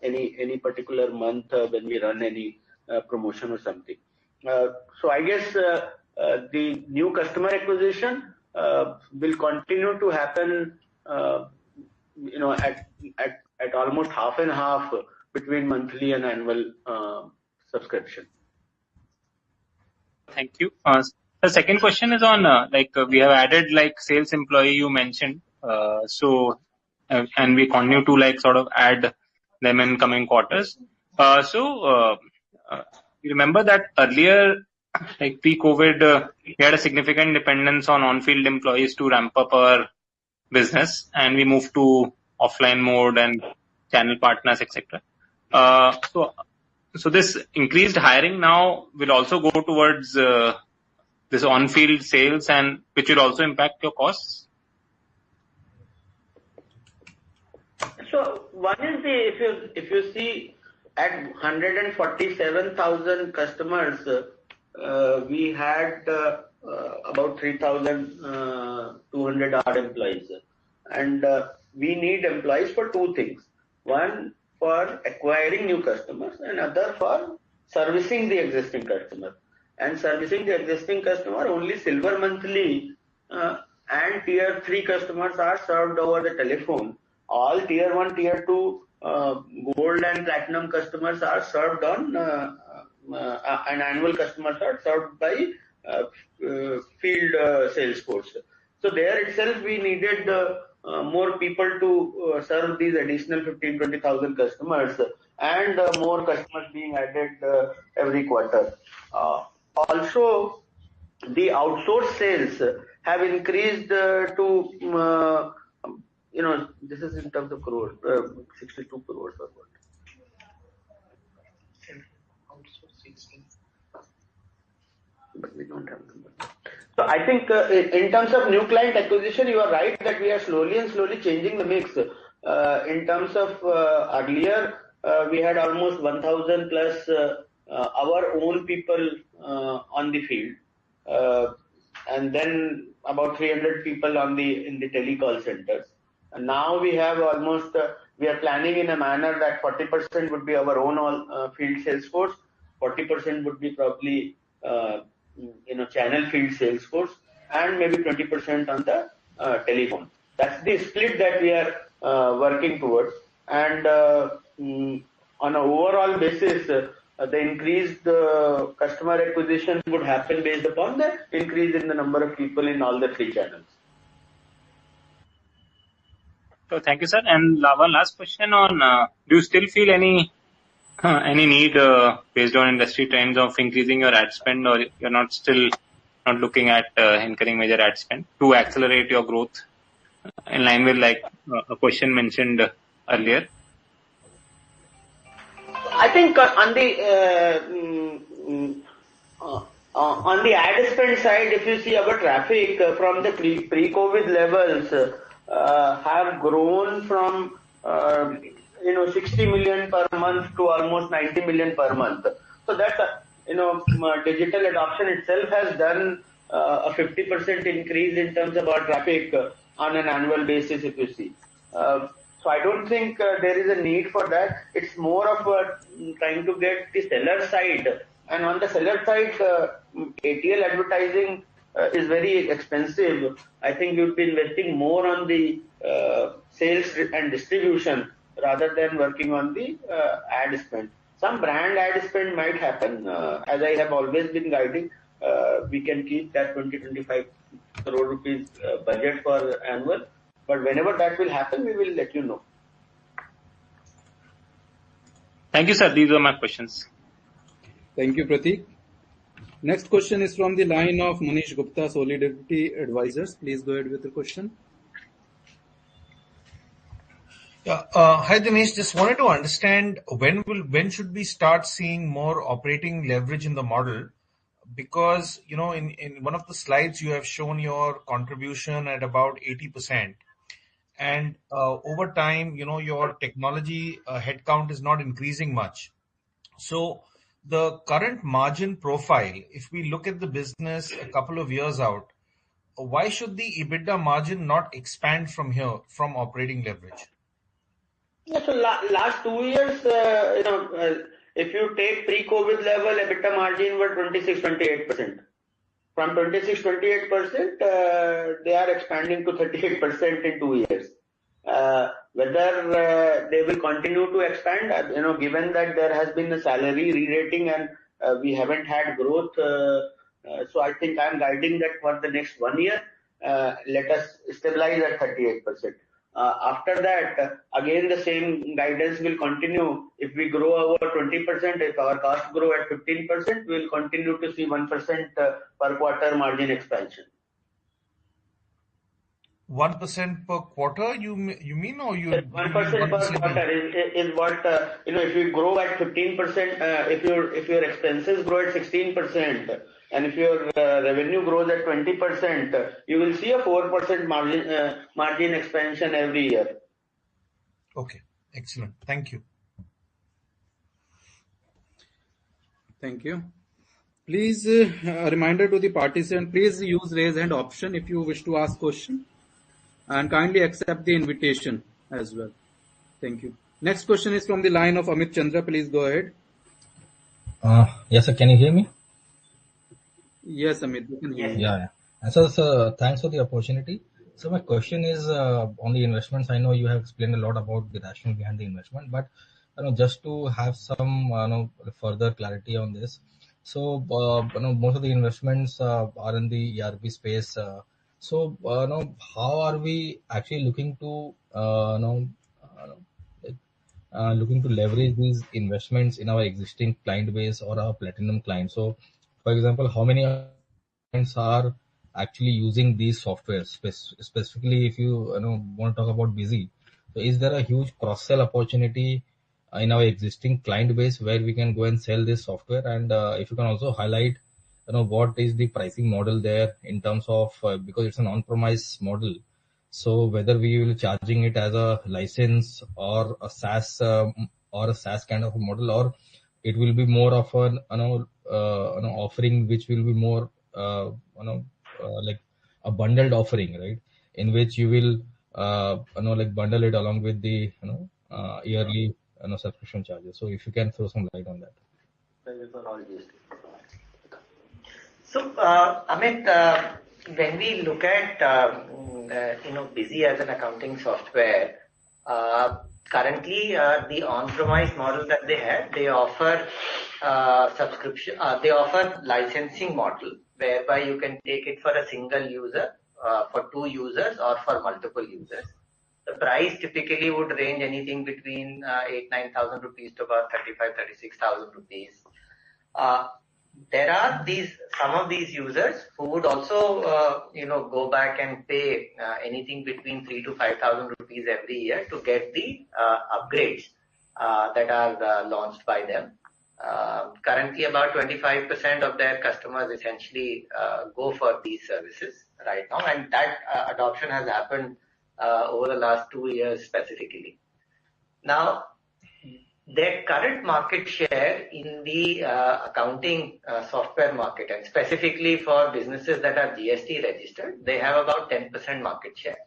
any particular month when we run any promotion or something. So I guess the new customer acquisition will continue to happen, at almost half and half between monthly and annual subscription. Thank you. The second question is on we have added sales employee you mentioned, and we continue to sort of add them in coming quarters. You remember that earlier, pre-COVID, we had a significant dependence on on-field employees to ramp up our business, and we moved to offline mode and channel partners, etc. So this increased hiring now will also go towards this on-field sales, and which will also impact your costs. So one is if you see at 147,000 customers, we had about 3,200 odd employees, and we need employees for two things. One, for acquiring new customers, and other for servicing the existing customer. And servicing the existing customer, only silver monthly and tier 3 customers are served over the telephone. All tier 1, tier 2 gold and platinum customers are served on and annual customers are served by field sales force. So there itself we needed more people to serve these additional 15,000-20,000 customers, and more customers being added every quarter. Also, the outsourced sales have increased to, this is in terms of crore, 62 crores or what? But we don't have numbers. So I think in terms of new client acquisition, you are right that we are slowly changing the mix. In terms of earlier, we had almost 1,000 plus our own people on the field, and then about 300 people in the telecall centers. And now we have almost we are planning in a manner that 40% would be our own field sales force, 40% would be probably channel field sales force, and maybe 20% on the telephone. That's the split that we are working towards. And on an overall basis, the increased customer acquisition would happen based upon the increase in the number of people in all the three channels. So thank you, sir. And one last question on: do you still feel any need based on industry trends of increasing your ad spend, or you're not looking at incurring major ad spend to accelerate your growth in line with a question mentioned earlier? I think on the ad spend side, if you see our traffic from the pre-COVID levels have grown from 60 million per month to almost 90 million per month. So that's digital adoption itself has done a 50% increase in terms of our traffic on an annual basis, if you see. So I don't think there is a need for that. It's more of trying to get the seller side. And on the seller side, ATL advertising is very expensive. I think we'll be investing more on the sales and distribution rather than working on the ad spend. Some brand ad spend might happen. As I have always been guiding, we can keep that 20-25 crore rupees budget for annual. But whenever that will happen, we will let you know. Thank you, sir. These are my questions. Thank you, Prateek. Next question is from the line of Manish Gupta, Solidarity Advisors. Please go ahead with the question. Yeah. Hi, Dinesh. Just wanted to understand when should we start seeing more operating leverage in the model? Because, in one of the slides you have shown your contribution at about 80%. And over time, your technology headcount is not increasing much. So the current margin profile, if we look at the business a couple of years out, why should the EBITDA margin not expand from here, from operating leverage? Yeah, so last 2 years, if you take pre-COVID level, EBITDA margin were 26-28%. From 26-28%, they are expanding to 38% in 2 years. Whether they will continue to expand, given that there has been a salary re-rating and we haven't had growth, so I think I'm guiding that for the next 1 year, let us stabilize at 38%. After that, again, the same guidance will continue. If we grow over 20%, if our costs grow at 15%, we will continue to see 1% per quarter margin expansion. 1% per quarter, you mean, or you? 1% per quarter is what, if you grow at 15%, if your expenses grow at 16%, and if your revenue grows at 20%, you will see a 4% margin expansion every year. Okay, excellent. Thank you. Thank you. Please, a reminder to the participant, please use raise hand option if you wish to ask question, and kindly accept the invitation as well. Thank you. Next question is from the line of Amit Chandra. Please go ahead. Yes, sir. Can you hear me? Yes, Amit, you can hear me. Yeah. So, thanks for the opportunity. So my question is on the investments. I know you have explained a lot about the rationale behind the investment, but just to have some further clarity on this. So most of the investments are in the ERP space. So how are we actually looking to leverage these investments in our existing client base or our platinum clients? So, for example, how many clients are actually using these softwares? Specifically, if you, want to talk about Busy, so is there a huge cross-sell opportunity in our existing client base where we can go and sell this software? And if you can also highlight, what is the pricing model there in terms of, because it's an on-premise model, so whether we will charging it as a license or a SaaS kind of a model, or it will be more of an offering which will be more like a bundled offering, right? In which you will bundle it along with the yearly subscription charges. So if you can throw some light on that. So Amit, when we look at Busy as an accounting software, currently the on-premise model that they have, they offer subscription, they offer licensing model whereby you can take it for a single user, for 2 users, or for multiple users. The price typically would range anything between 8,000-9,000 rupees to about 35,000-36,000 rupees. There are some of these users who would also go back and pay anything between 3,000 to 5,000 rupees every year to get the upgrades that are launched by them. Currently about 25% of their customers essentially go for these services right now, and that adoption has happened over the last 2 years specifically. Now, their current market share in the accounting software market, and specifically for businesses that are GST registered, they have about 10% market share.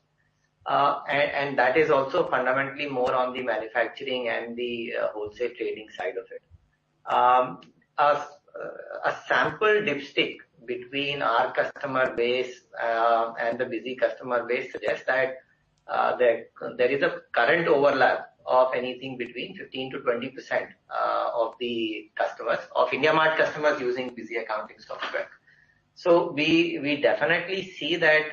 And that is also fundamentally more on the manufacturing and the wholesale trading side of it. A sample dipstick between our customer base and the Busy customer base suggests that there is a current overlap of anything between 15 to 20% of the customers, of IndiaMART customers using Busy accounting software. So we definitely see that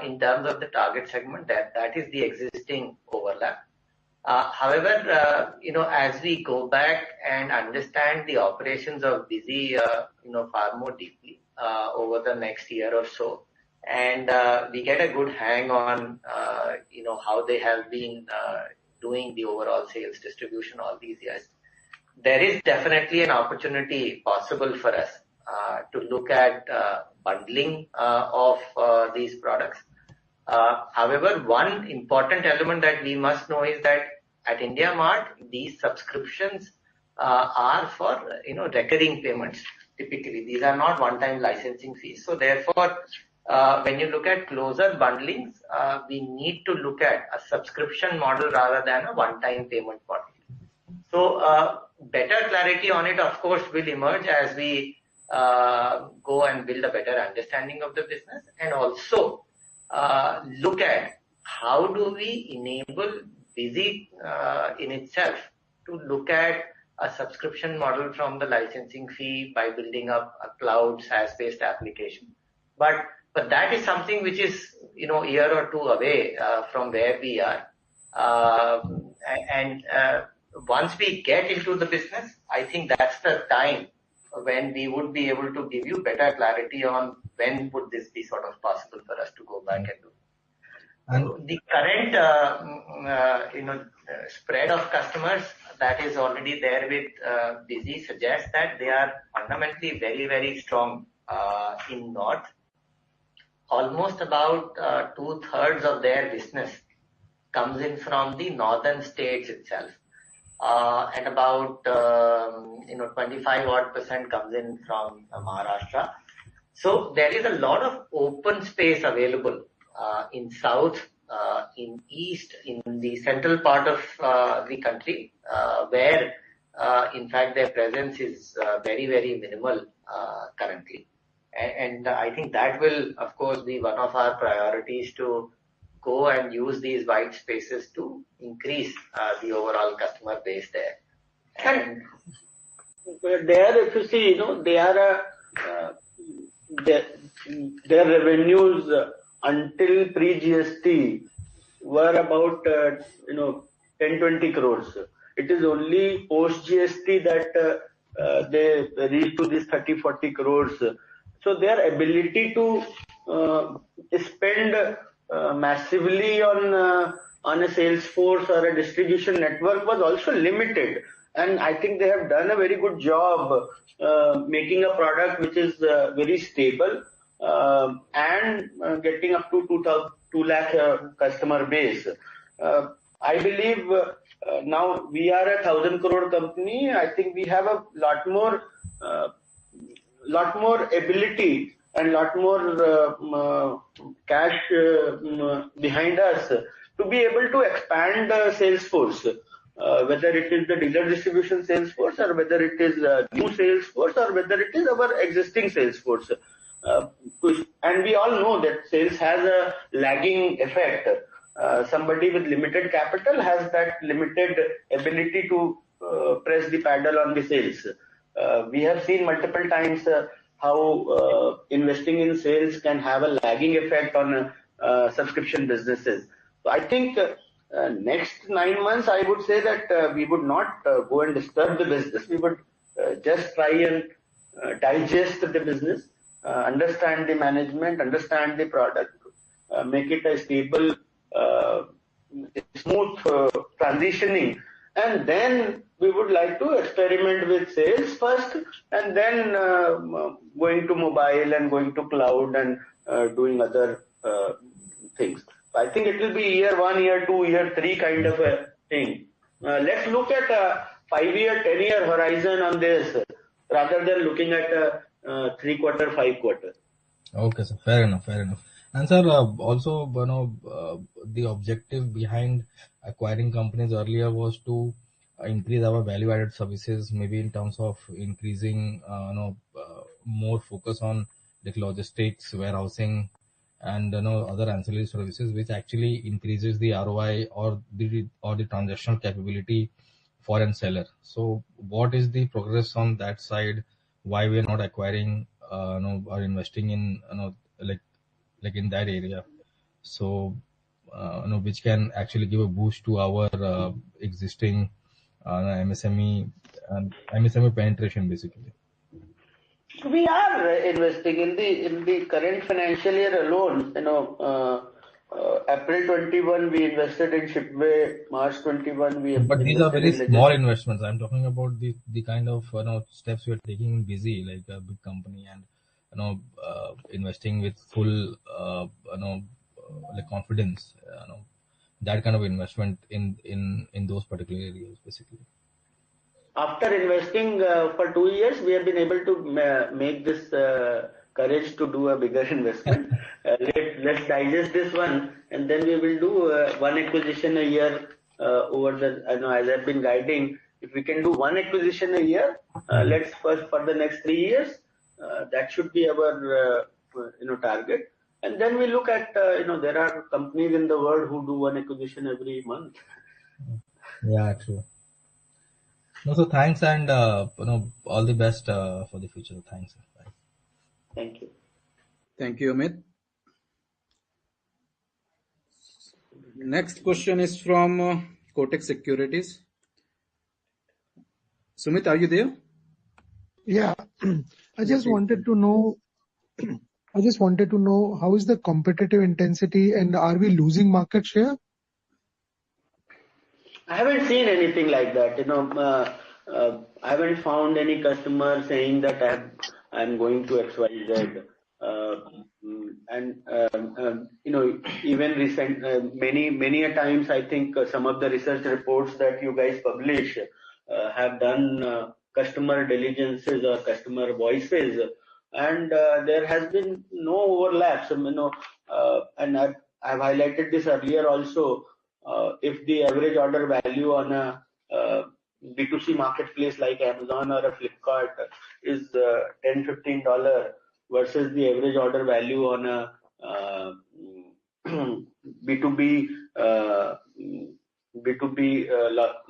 in terms of the target segment, that is the existing overlap. However, as we go back and understand the operations of Busy, far more deeply over the next year or so, and we get a good hang on, how they have been doing the overall sales distribution all these years, there is definitely an opportunity possible for us to look at bundling of these products. However, one important element that we must know is that at IndiaMART, these subscriptions are for recurring payments. Typically, these are not one-time licensing fees. So therefore, when you look at closer bundlings, we need to look at a subscription model rather than a one-time payment model. So better clarity on it, of course, will emerge as we go and build a better understanding of the business, and also look at how do we enable Busy in itself to look at a subscription model from the licensing fee by building up a cloud SaaS-based application. But that is something which is, a year or two away from where we are. And once we get into the business, I think that's the time when we would be able to give you better clarity on when would this be sort of possible for us to go back and do. And the current, spread of customers that is already there with Busy suggests that they are fundamentally very, very strong in North. Almost about 2/3 of their business comes in from the northern states itself, and about 25% comes in from Maharashtra. So there is a lot of open space available in South, in East, in the central part of the country, where in fact their presence is very, very minimal currently. And I think that will, of course, be one of our priorities, to go and use these white spaces to increase the overall customer base there. And there, if you see, they are their revenues until pre-GST were about 10-20 crores. It is only post-GST that they reach to this 30-40 crores. So their ability to spend massively on a sales force or a distribution network was also limited. And I think they have done a very good job making a product which is very stable and getting up to 2 lakh customer base. I believe now we are a 1,000 crore company. I think we have a lot more ability and lot more cash behind us to be able to expand the sales force. Whether it is the dealer distribution sales force or whether it is new sales force or whether it is our existing sales force. And we all know that sales has a lagging effect. Somebody with limited capital has that limited ability to press the pedal on the sales. We have seen multiple times how investing in sales can have a lagging effect on subscription businesses. So I think next 9 months, I would say that we would not go and disturb the business. We would just try and digest the business, understand the management, understand the product, make it a stable, smooth transitioning, and then we would like to experiment with sales first, and then going to mobile and going to cloud and doing other things. I think it will be year 1, year 2, year 3 kind of a thing. Let's look at a 5-year, 10-year horizon on this rather than looking at a 3-quarter, 5-quarter. Okay, sir. Fair enough. And sir, also, the objective behind acquiring companies earlier was to increase our value-added services, maybe in terms of increasing, more focus on like logistics, warehousing, and other ancillary services, which actually increases the ROI or the transactional capability for a seller. So, what is the progress on that side? Why we are not acquiring, or investing in, like in that area? So, which can actually give a boost to our existing MSME penetration, basically. We are investing in the current financial year alone. April 21 we invested in Shipway. March 21 we. But these are very small investments. I'm talking about the kind of steps we are taking in Busy, like a big company, and investing with full like confidence. That kind of investment in those particular areas, basically. After investing for 2 years, we have been able to make this courage to do a bigger investment. Let's digest this one, and then we will do one acquisition a year over the. As I've been guiding, if we can do one acquisition a year, let's first for the next 3 years. That should be our target, and then we look at there are companies in the world who do one acquisition every month. Yeah, true. No, so thanks, and all the best for the future. Thanks. Bye. Thank you. Thank you, Amit. Next question is from Kotak Securities. Sumit, are you there? Yeah. I just wanted to know how is the competitive intensity, and are we losing market share? I haven't seen anything like that. I haven't found any customer saying that I'm going to XYZ. Even recent, many a times, I think some of the research reports that you guys publish have done customer diligences or customer voices, and there has been no overlaps. And I've highlighted this earlier also. If the average order value on a B2C marketplace like Amazon or a Flipkart is $10-15 versus the average order value on a B2B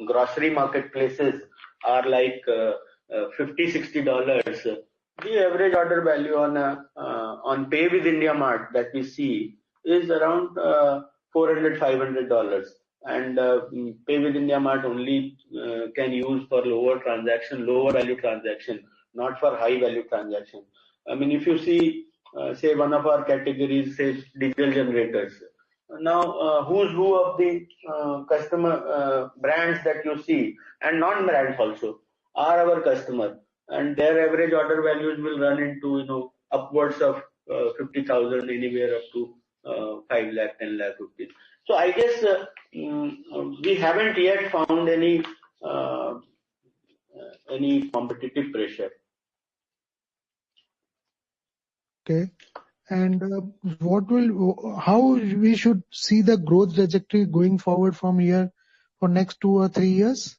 grocery marketplaces are like $50-60. The average order value on Pay with IndiaMART that we see is around $400-500, and Pay with IndiaMART only can use for lower value transaction, not for high value transaction. I mean, if you see say one of our categories, say diesel generators. Now, who's who of the customer brands that you see and non-brands also are our customer, and their average order values will run into upwards of 50,000, anywhere up to 5 lakh, 10 lakh rupees. So I guess we haven't yet found any competitive pressure. Okay. And how we should see the growth trajectory going forward from here for next 2 or 3 years?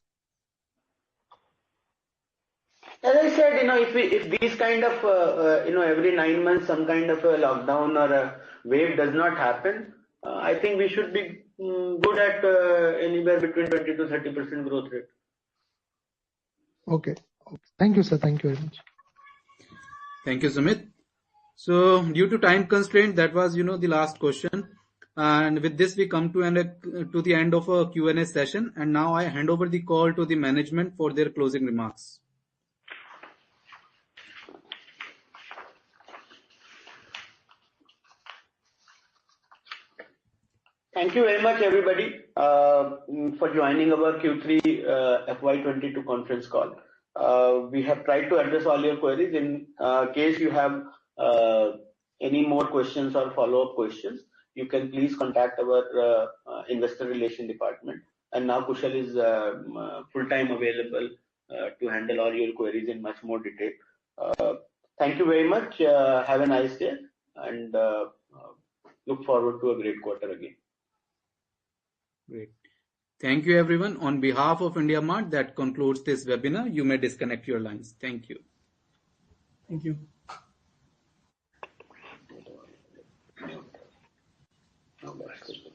As I said, if these kind of every 9 months some kind of a lockdown or a wave does not happen, I think we should be good at anywhere between 20 to 30% growth rate. Okay. Thank you, sir. Thank you very much. Thank you, Sumit. So due to time constraint, that was the last question. And with this, we come to the end of a Q&A session. And now I hand over the call to the management for their closing remarks. Thank you very much, everybody, for joining our Q3 FY22 conference call. We have tried to address all your queries. In case you have any more questions or follow-up questions, you can please contact our investor relation department. And now Kushal is full-time available to handle all your queries in much more detail. Thank you very much. Have a nice day, and look forward to a great quarter again. Great. Thank you, everyone. On behalf of IndiaMART, that concludes this webinar. You may disconnect your lines. Thank you. Thank you. No, that's it.